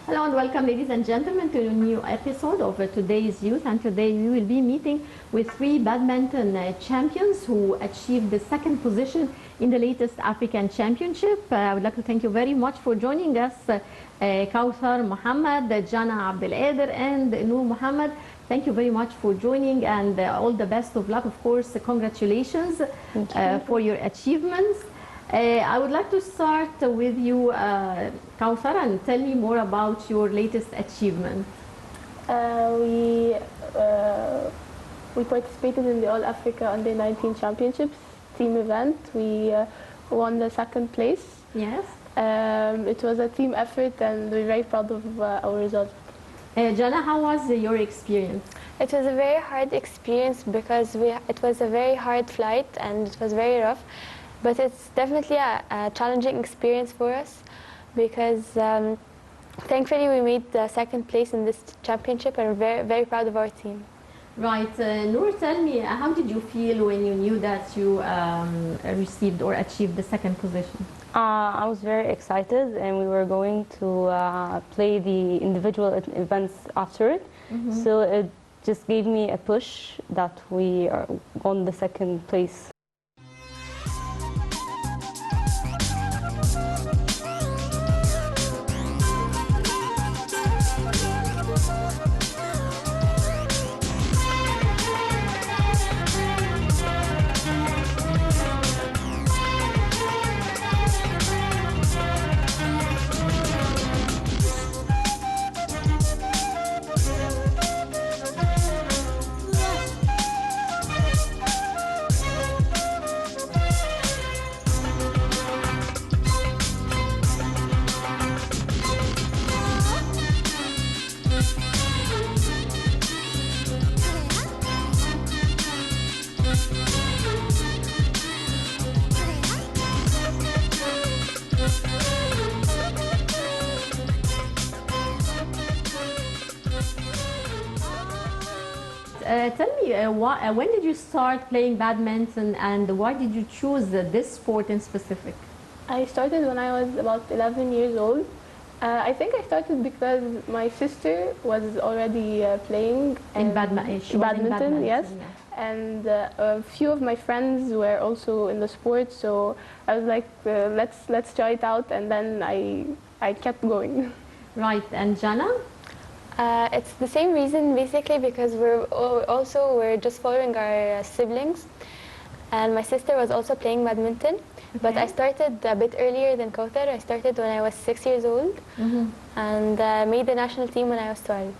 Hello and welcome, ladies and gentlemen, to a new episode of Today's Youth. And today we will be meeting with three badminton champions who achieved the second position in the latest African Championship. I would like to thank you very much for joining us, Kawthar Mohammed, Jana Abdelkader, and Noor Mohammed. Thank you very much for joining, and all the best of luck. Of course, congratulations for your achievements. I would like to start with you, Kawthar, and tell me more about your latest achievement. We participated in the All Africa Under 19 Championships team event. We won the second place. Yes. It was a team effort, and we're very proud of our results. Jana, how was your experience? It was a very hard experience because it was a very hard flight and it was very rough. But it's definitely a challenging experience for us because thankfully we made the second place in this championship, and we're very, very proud of our team. Right. Noor, tell me, how did you feel when you knew that you received or achieved the second position? I was very excited, and we were going to play the individual events after it. So it just gave me a push that we won the second place. Tell me, when did you start playing badminton, and why did you choose this sport in specific? I started when I was about 11 years old. I think I started because my sister was already playing In badminton, yes. Yeah. And a few of my friends were also in the sport, so I was like, let's try it out, and then I kept going. Right. And Jana? It's the same reason basically because we're just following our siblings, and my sister was also playing badminton. But I started a bit earlier than Kawthar. I started when I was 6 years old, and made the national team when I was 12.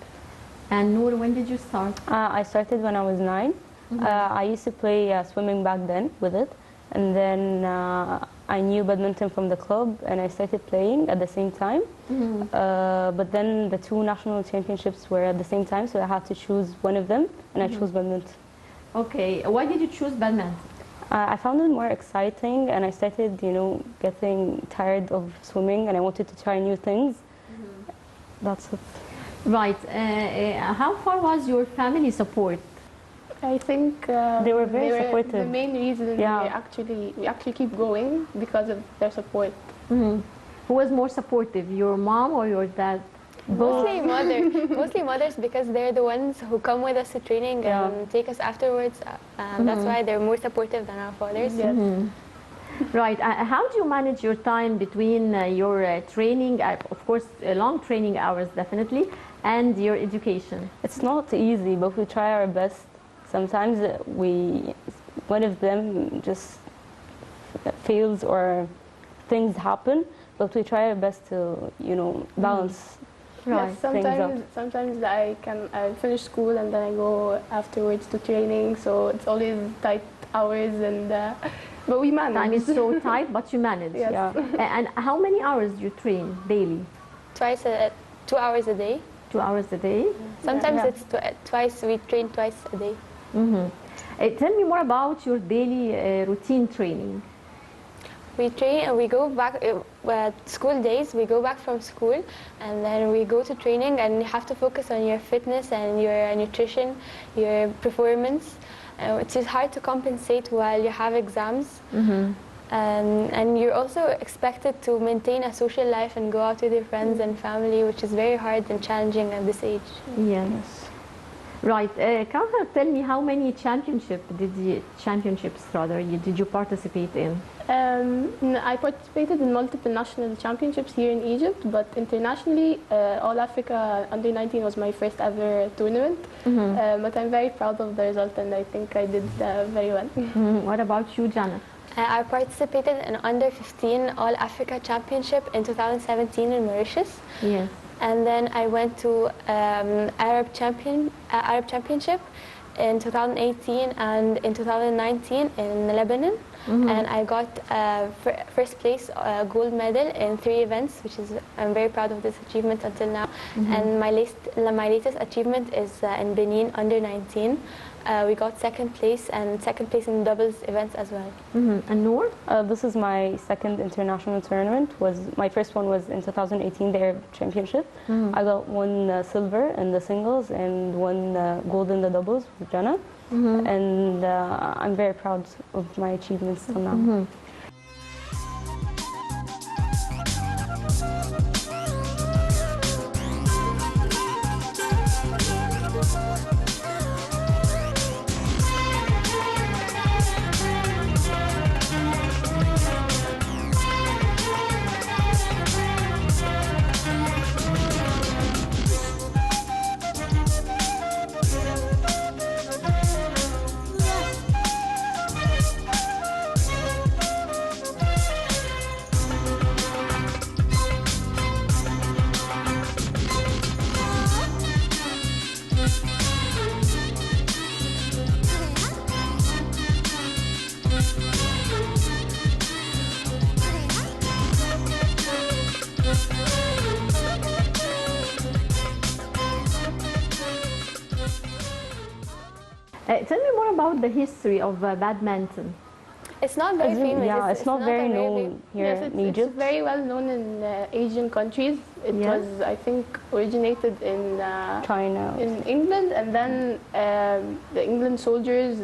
And Noor, when did you start? I started when I was 9. I used to play swimming back then with it, and then I knew badminton from the club, and I started playing at the same time. But then the two national championships were at the same time, so I had to choose one of them, and I chose badminton. Okay. Why did you choose badminton? I found it more exciting, and I started, getting tired of swimming, and I wanted to try new things. That's it. Right. How far was your family support? I think they were very supportive. The main reason we actually keep going because of their support. Who was more supportive, your mom or your dad? Mostly mostly mothers, because they're the ones who come with us to training and take us afterwards. That's why they're more supportive than our fathers. Yes. Right. How do you manage your time between your training, of course, long training hours definitely, and your education? It's not easy, but we try our best. Sometimes one of them just fails or things happen, but we try our best to, balance. Right. Yes, Things sometimes I finish school and then I go afterwards to training, so it's always tight hours but we manage. Time is so tight, but you manage. Yes. Yeah. And how many hours do you train daily? 2 hours a day. 2 hours a day? Sometimes Yeah. it's twice, we train twice a day. Tell me more about your daily routine training. We train and we go back, school days, we go back from school and then we go to training, and you have to focus on your fitness and your nutrition, your performance, which is hard to compensate while you have exams. And you're also expected to maintain a social life and go out with your friends and family, which is very hard and challenging at this age. Yes. Right. Kauthar, tell me how many championships did you participate in? I participated in multiple national championships here in Egypt, but internationally, All Africa Under-19 was my first ever tournament. But I'm very proud of the result, and I think I did very well. What about you, Janet? I participated in Under-15 All Africa Championship in 2017 in Mauritius. Yes. And then I went to Arab Championship in 2018 and in 2019 in Lebanon. And I got first place gold medal in 3 events, which is, I'm very proud of this achievement until now. And my latest achievement is in Benin Under-19. We got second place in doubles events as well. And Noor? This is my second international tournament. My first one was in 2018, the Arab Championship. I got 1 silver in the singles and 1 gold in the doubles with Jana. And I'm very proud of my achievements till now. Tell me more about the history of badminton. It's not very famous. Yeah, it's not very a known here Yes, in it's Egypt. very well known in Asian countries. It Yes. was, I think, originated in China. in England, and then the England soldiers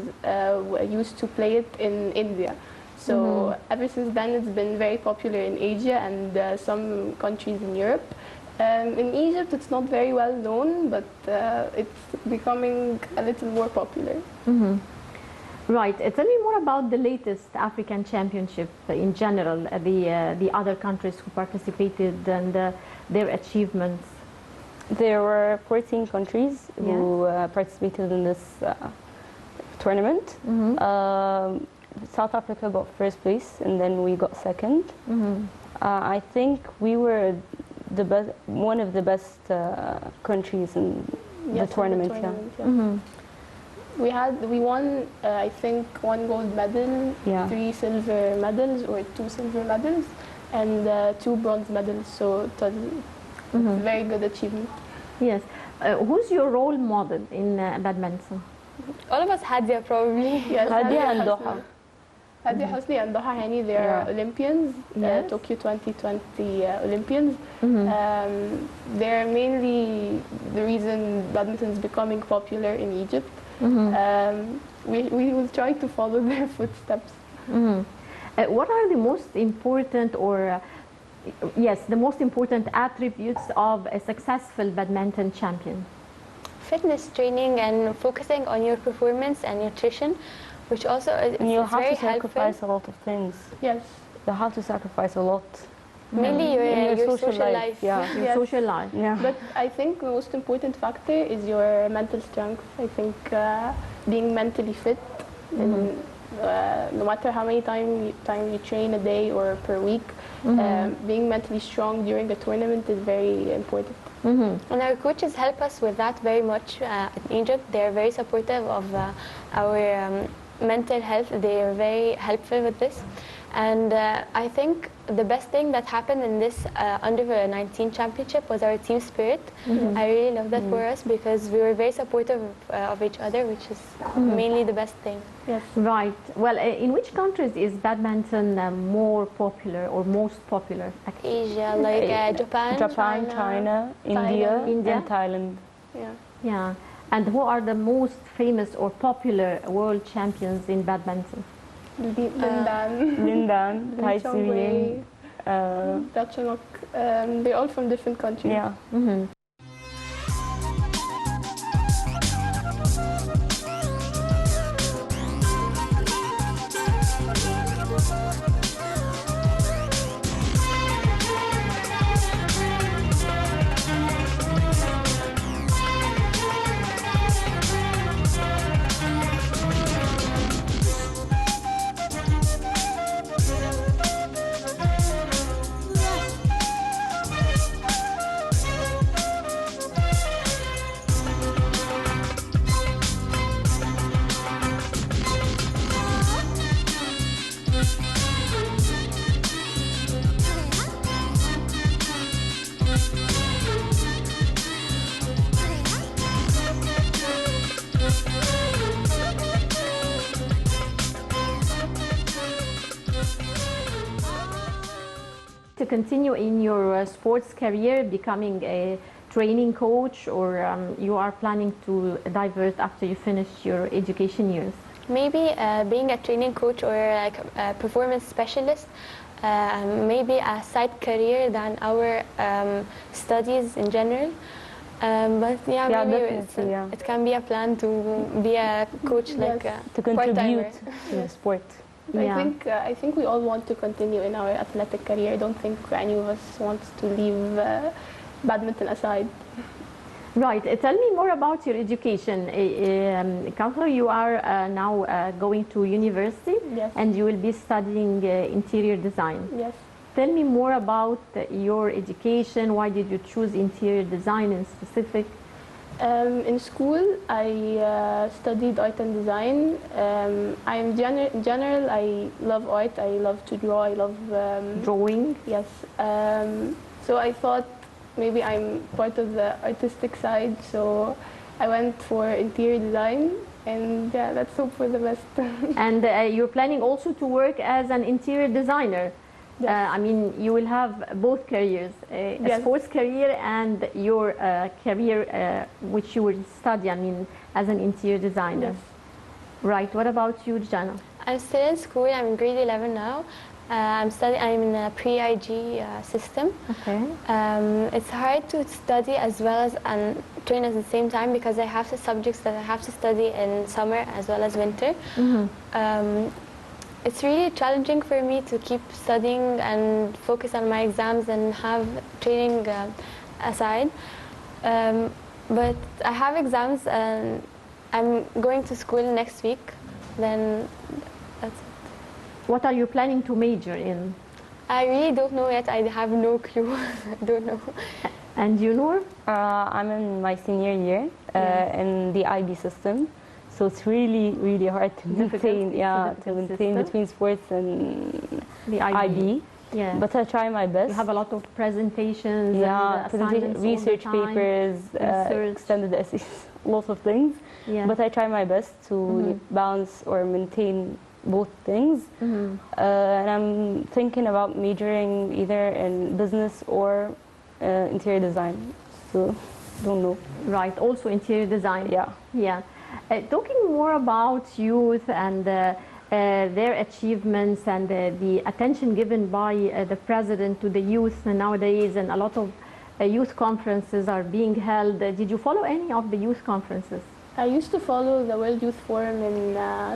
used to play it in India. So ever since then, it's been very popular in Asia and some countries in Europe. In Egypt, it's not very well known, but it's becoming a little more popular. Right. Tell me more about the latest African Championship in general, the other countries who participated and their achievements. There were 14 countries who participated in this tournament. South Africa got first place, and then we got second. I think we were one of the best countries in the tournament. We won, I think, 1 gold medal, Yeah. 3 silver medals or 2 silver medals, and 2 bronze medals. So it was a very good achievement. Yes. Who's your role model in badminton? All of us Hadia probably. Yes, Hadia and Hosni. Doha. Hadia Hosni and Doha Hani, they are Yeah. Olympians, Yes. Tokyo 2020 Olympians. They're mainly the reason badminton is becoming popular in Egypt. We will try to follow their footsteps. What are the most important the most important attributes of a successful badminton champion? Fitness training and focusing on your performance and nutrition, which also is And you have very to sacrifice a lot of things. Yes. You have to sacrifice a lot. Mainly In your social life. Yeah. Your Yes. social life. Yeah. But I think the most important factor is your mental strength. I think being mentally fit, and, no matter how many time you train a day or per week, being mentally strong during the tournament is very important. And our coaches help us with that very much in Egypt. They're very supportive of our mental health. They are very helpful with this. And I think the best thing that happened in this under-19 championship was our team spirit. I really love that for us because we were very supportive of each other, which is mainly the best thing. Yes. Right. Well, in which countries is badminton more popular or most popular? Asia, like Japan, China, India, India. and Thailand. Yeah. Yeah. And who are the most famous or popular world champions in badminton? Lindan, Lindan, Tai Lee Soo-ying, Chong-wei, Ratchanok, they're all from different countries. yeah. To continue in your sports career, becoming a training coach, or you are planning to divert after you finish your education years? Maybe being a training coach or like a performance specialist, maybe a side career than our studies in general. But yeah, Yeah, maybe definitely, yeah. it can be a plan to be a coach, like Yes. To part-timer. contribute to the sport. Yeah. I think we all want to continue in our athletic career. I don't think any of us wants to leave badminton aside. Right. Tell me more about your education. Counselor, you are now going to university, Yes. and you will be studying interior design. Yes. Tell me more about your education. Why did you choose interior design in specific? In school, I studied art and design. In general, I love art. I love to draw. I love Drawing? yes. So I thought maybe I'm part of the artistic side. So I went for interior design, and yeah, let's hope for the best. And you're planning also to work as an interior designer. Yes. I mean, you will have both careers, a Yes. sports career and your career which you will study, I mean, as an interior designer. Yes. Right. What about you, Jana? I'm still in school. I'm in grade 11 now. I'm in a pre-IG system. Okay. It's hard to study as well as and train at the same time because I have the subjects that I have to study in summer as well as winter. It's really challenging for me to keep studying and focus on my exams and have training aside. But I have exams and I'm going to school next week. Then that's it. What are you planning to major in? I really don't know yet. I have no clue. I don't know. And you, Noor? I'm in my senior year in the IB system. So it's really, really hard to Difficult. maintain, It's a yeah, to difficult maintain system. between sports and The IB. Yeah. But I try my best. you have a lot of presentations yeah, and assignments all the research time. papers, research. extended essays, lots of things. Yeah. But I try my best to balance or maintain both things. And I'm thinking about majoring either in business or interior design. So, don't know. Right. Also interior design. Yeah. Yeah. Talking more about youth and their achievements and the attention given by the president to the youth nowadays, and a lot of youth conferences are being held. Did you follow any of the youth conferences? I used to follow the World Youth Forum in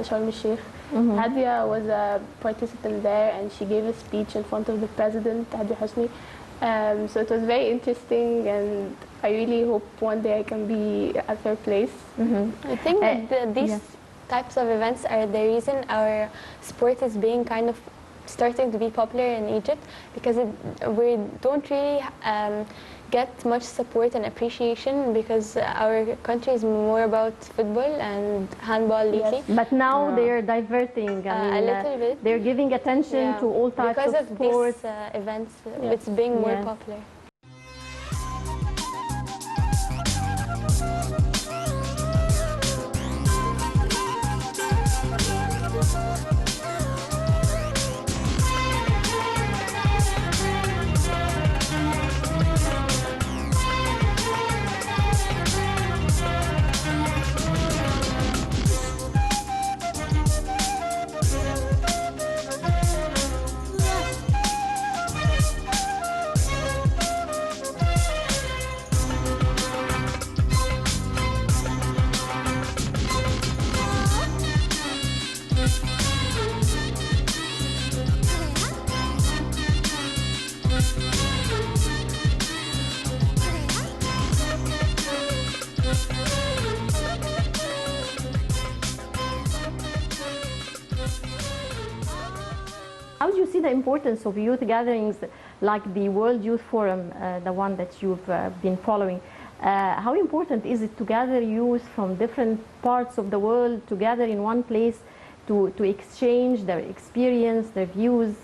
Sharm el Sheikh. Hadia was a participant there, and she gave a speech in front of the president, Hadia Hosni. So it was very interesting, and I really hope one day I can be at her place. I think that these yes. types of events are the reason our sport is being kind of starting to be popular in Egypt, because we don't really get much support and appreciation, because our country is more about football and handball lately. But now they're diverting. A little bit. They're giving attention to all types because of sports. these events, it's being more Yes. popular. How do you see the importance of youth gatherings like the World Youth Forum, the one that you've been following? How important is it to gather youth from different parts of the world together in one place to exchange their experience, their views?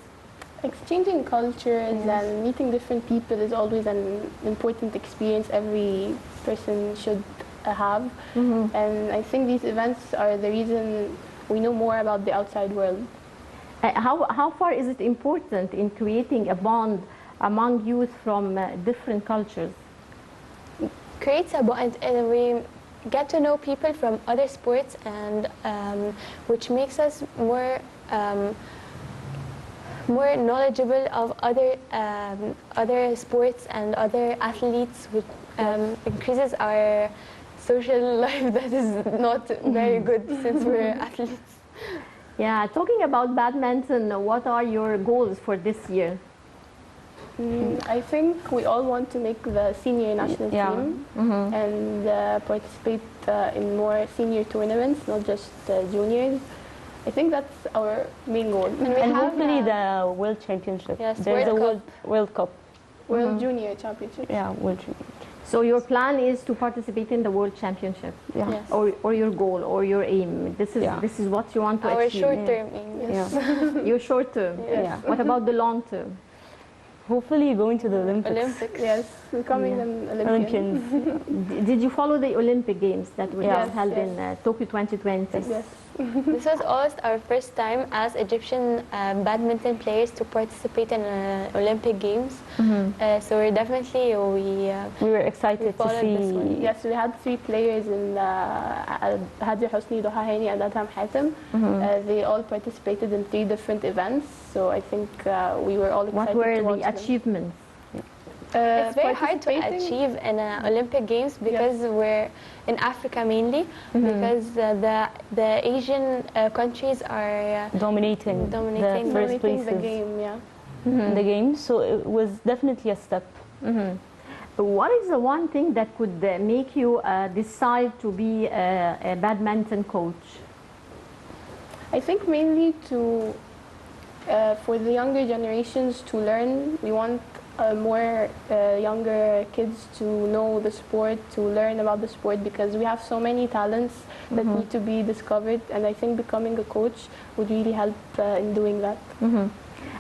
Exchanging cultures and meeting different people is always an important experience every person should have. And I think these events are the reason we know more about the outside world. How far is it important in creating a bond among youth from different cultures? Creates a bond, and we get to know people from other sports, and which makes us more more knowledgeable of other sports and other athletes, which increases our social life that is not very good since we're athletes. Yeah, talking about badminton, what are your goals for this year? I think we all want to make the senior national team and participate in more senior tournaments, not just juniors. I think that's our main goal. And hopefully the World Championship. Yes, There's a World World Cup. World Junior Championship. Yeah, World Championship. So your plan is to participate in the World Championship? Yeah. Yes. Or your goal or your aim? This is what you want to Our achieve? short-term aim. Yes. Yeah. Your short term? Yeah. What about the long term? Hopefully going to the Olympics. Olympics. Yes, becoming an Olympian. Olympians. Did you follow the Olympic Games that were Yes, held yes. in Tokyo 2020? Yes. This was almost our first time as Egyptian badminton players to participate in Olympic Games. So we're definitely We were excited to followed this one. see. Yes, we had 3 players in Hadia Hosni, Doha Hani, and Adham Hatem. They all participated in 3 different events. So I think we were all excited What were to watch the them. achievements? It's very hard to Participating- achieve in Olympic Games because we're in Africa mainly, because the Asian countries are Dominating, Dominating the first dominating places the game, yeah. in the game. So it was definitely a step. What is the one thing that could make you decide to be a badminton coach? I think mainly to for the younger generations to learn. We want more younger kids to know the sport, to learn about the sport, because we have so many talents that need to be discovered, and I think becoming a coach would really help in doing that.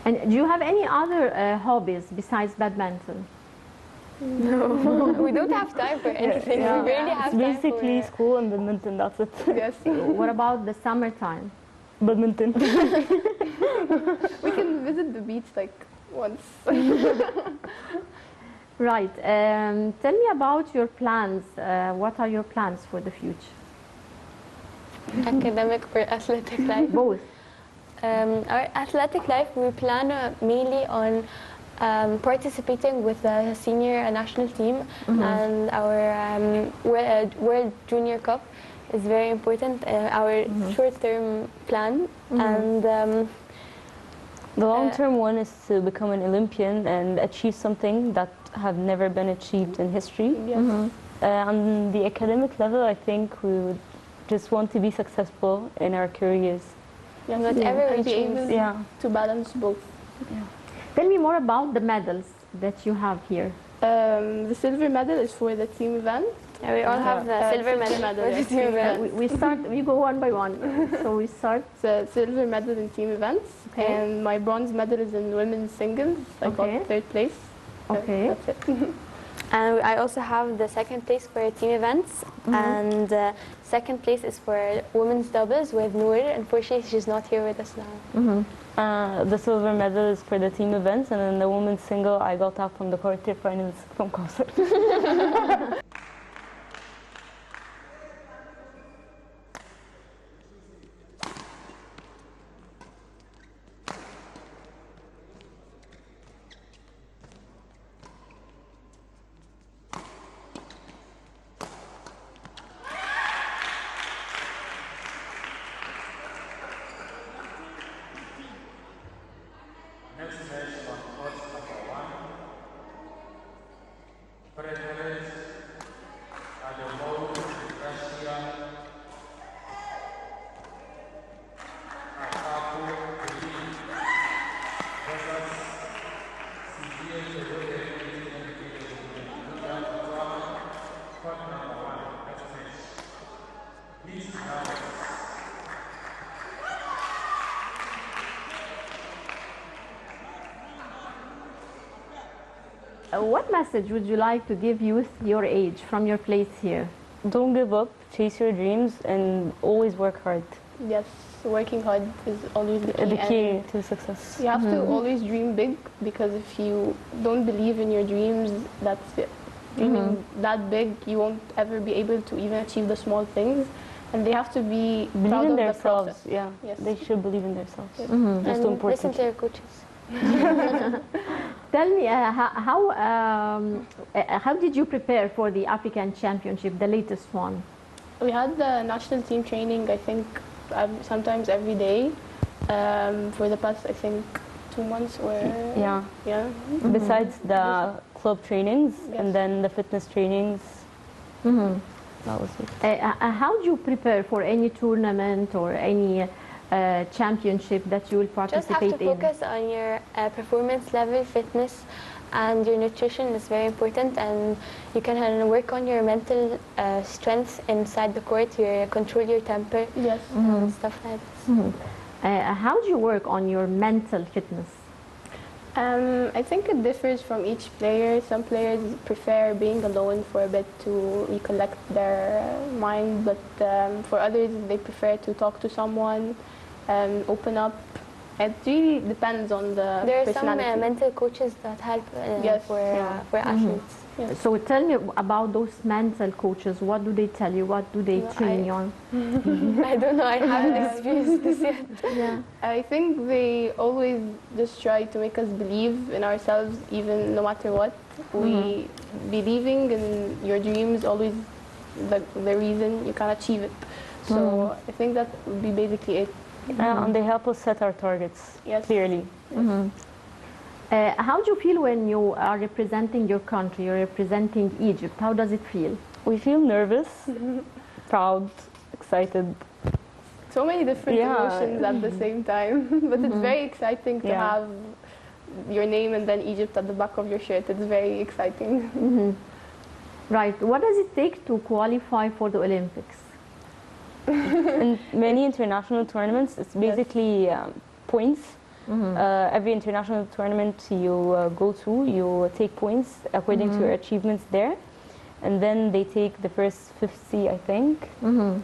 And do you have any other hobbies besides badminton? we don't have time for anything. Yeah. We barely have It's time basically for school and badminton, that's it. Yes, What about the summertime? Badminton. we can visit the beach like once. Right. Tell me about your plans. What are your plans for the future? academic or athletic life. Both. Our athletic life, we plan mainly on participating with the senior national team and our World Junior Cup is very important. Our short-term plan and The long-term one is to become an Olympian and achieve something that have never been achieved in history. Yes. On the academic level, I think we would just want to be successful in our careers. Yes, Whatever we and be choose. able Yeah. to balance both. Tell me more about the medals that you have here. The silver medal is for the team event. Yeah, we all have the silver medal for the yes, team event. We go one by one. So we start. The silver medal in team events, Okay. and my bronze medal is in women's singles. I Okay. got third place. Okay. That's it. And I also have the second place for team events, and second place is for women's doubles with Noor. Unfortunately, she's not here with us now. The silver medal is for the team events, and then the women's single I got out from the quarterfinals from Qatar. Next match on court number 1. Preference Ademou, Russia. Akapu, Belize. Versus CBA, court number 1. Next match. Please now. What message would you like to give youth your age from your place here? Don't give up, chase your dreams, and always work hard. Yes, working hard is always the key. The and key to success. you have to always dream big, because if you don't believe in your dreams, that's it. Dreaming that big, you won't ever be able to even achieve the small things. And they have to be Believe proud in of the themselves. process. Yeah, Yes. they should believe in themselves. Yes. That's so And listen important. to your coaches. Tell me, how did you prepare for the African Championship, the latest one? We had the national team training, I think, sometimes every day for the past, I think, 2 months or... Yeah. Yeah. Besides the club trainings Yes. and then the fitness trainings, that was it. How do you prepare for any tournament or any championship that you will Just have participate to in? focus on your performance level, fitness, and your nutrition is very important. And you can work on your mental strength inside the court, control your temper, Yes. and stuff like that. How do you work on your mental fitness? I think it differs from each player. Some players prefer being alone for a bit to recollect their mind, but for others, they prefer to talk to someone and open up. It really depends on the There are some personality. mental coaches that help Yes, for yeah. athletes. Yes. So tell me about those mental coaches. What do they tell you? What do they No, train you on? I don't know. I haven't experienced this yet. Yeah. I think they always just try to make us believe in ourselves, even no matter what. We believing in your dreams always the reason you can achieve it. So I think that would be basically it. And they help us set our targets Yes. clearly. How do you feel when you are representing your country? You're representing Egypt. How does it feel? We feel nervous, proud, excited. So many different Yeah. emotions at the same time, but it's very exciting to Yeah. have your name and then Egypt at the back of your shirt. It's very exciting. Right. What does it take to qualify for the Olympics? In many international tournaments, it's basically points. Every international tournament you go to, you take points according to your achievements there. And then they take the first 50, I think.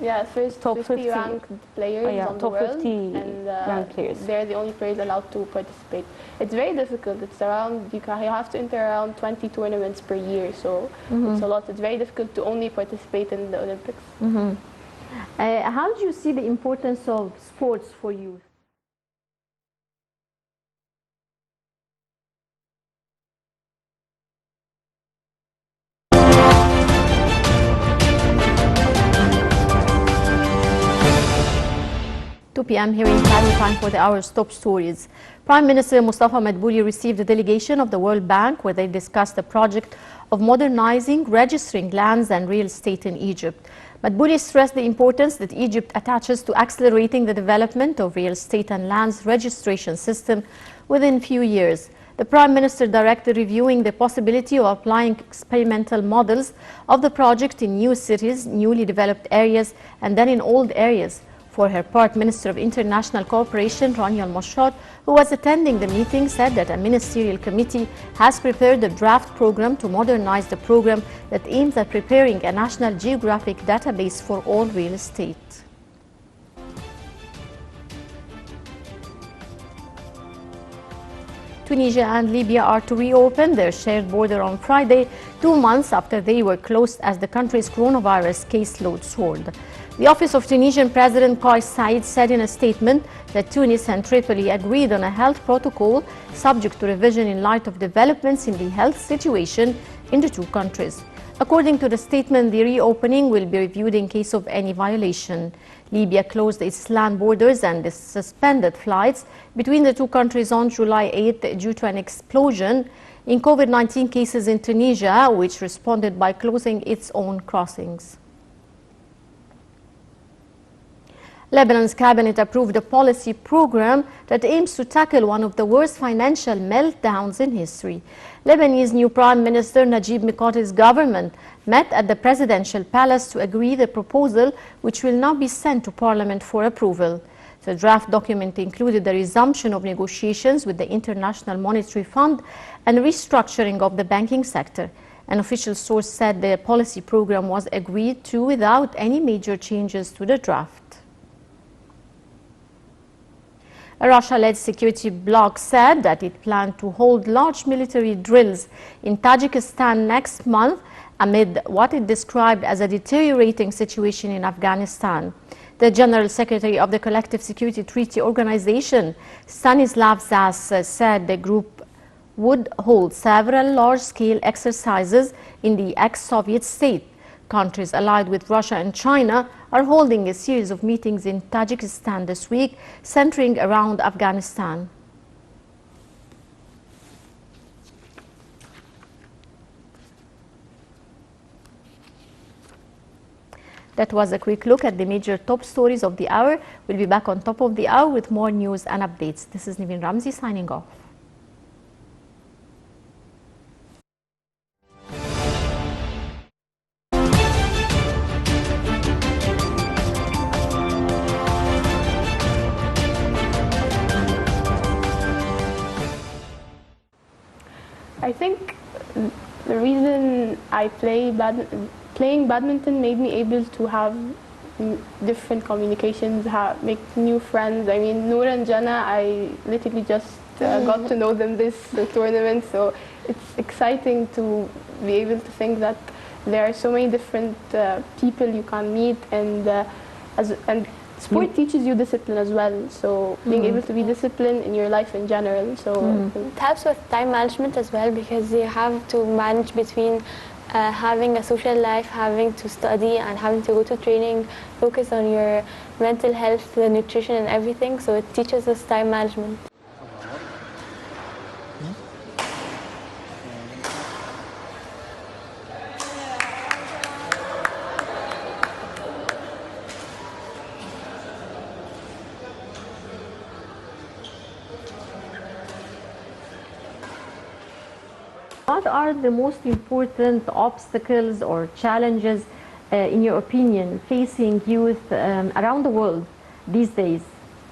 Yeah, first Top 50 50. ranked players Oh, yeah, on the top world, 50 and ranked players. they're the only players allowed to participate. It's very difficult. It's around you have to enter around 20 tournaments per year, so it's a lot. It's very difficult to only participate in the Olympics. How do you see the importance of sports for youth? p.m. here in Cairo. Time for the hour's top stories. Prime Minister Mustafa Madbouli received a delegation of the World Bank where they discussed the project of modernizing, registering lands and real estate in Egypt. Madbouli stressed the importance that Egypt attaches to accelerating the development of real estate and lands registration system within few years. The Prime Minister directed reviewing the possibility of applying experimental models of the project in new cities, newly developed areas, and then in old areas. For her part, Minister of International Cooperation, Rania Al-Mashrat, who was attending the meeting, said that a ministerial committee has prepared a draft program to modernize the program that aims at preparing a national geographic database for all real estate. Tunisia and Libya are to reopen their shared border on Friday, 2 months after they were closed as the country's coronavirus caseload soared. The office of Tunisian President Kais Saied said in a statement that Tunis and Tripoli agreed on a health protocol subject to revision in light of developments in the health situation in the two countries. According to the statement, the reopening will be reviewed in case of any violation. Libya closed its land borders and suspended flights between the two countries on July 8 due to an explosion in COVID-19 cases in Tunisia, which responded by closing its own crossings. Lebanon's cabinet approved a policy program that aims to tackle one of the worst financial meltdowns in history. Lebanese new Prime Minister Najib Mikati's government met at the presidential palace to agree the proposal, which will now be sent to Parliament for approval. The draft document included the resumption of negotiations with the International Monetary Fund and restructuring of the banking sector. An official source said the policy program was agreed to without any major changes to the draft. A Russia-led security bloc said that it planned to hold large military drills in Tajikistan next month amid what it described as a deteriorating situation in Afghanistan. The General Secretary of the Collective Security Treaty Organization, Stanislav Zas, said the group would hold several large-scale exercises in the ex-Soviet state. Countries allied with Russia and China are holding a series of meetings in Tajikistan this week, centering around Afghanistan. That was a quick look at the major top stories of the hour. We'll be back on top of the hour with more news and updates. This is Niveen Ramzi signing off. I think the reason I playing badminton made me able to have different communications, make new friends. I mean, Noor and Jana, I literally just got to know them this tournament, so it's exciting to be able to think that there are so many different people you can meet, and sport teaches you discipline as well, so being able to be disciplined in your life in general. So It helps with time management as well, because you have to manage between having a social life, having to study and having to go to training, focus on your mental health, the nutrition and everything, so it teaches us time management. What are the most important obstacles or challenges, in your opinion, facing youth around the world these days,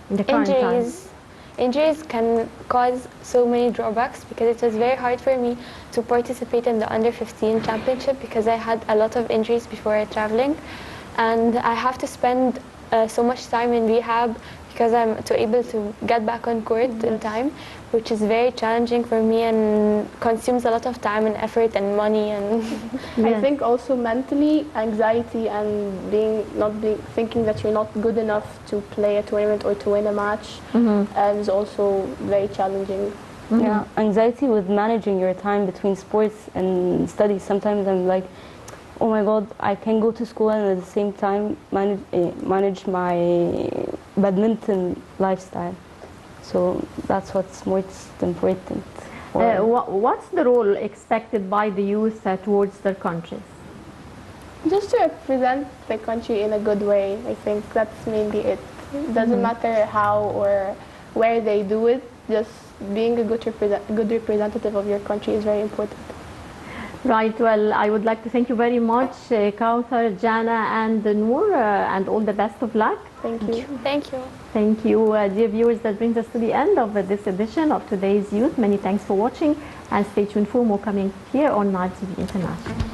in the current times? Injuries can cause so many drawbacks, because it was very hard for me to participate in the under-15 championship because I had a lot of injuries before traveling, and I have to spend so much time in rehab because I'm able to get back on court in time, which is very challenging for me and consumes a lot of time and effort and money. And I think also mentally, anxiety and thinking that you're not good enough to play a tournament or to win a match is also very challenging. Yeah, anxiety with managing your time between sports and studies. Sometimes I'm like, oh my God, I can go to school and at the same time manage my badminton lifestyle. So that's what's most important. What's the role expected by the youth towards their countries? Just to represent the country in a good way. I think that's mainly it. It doesn't matter how or where they do it. Just being a good representative of your country is very important. Right, well, I would like to thank you very much, Kauthar, Jana, and Noor, and all the best of luck. Thank you. Thank you. Thank you, dear viewers. That brings us to the end of this edition of Today's Youth. Many thanks for watching, and stay tuned for more coming here on Nile TV International.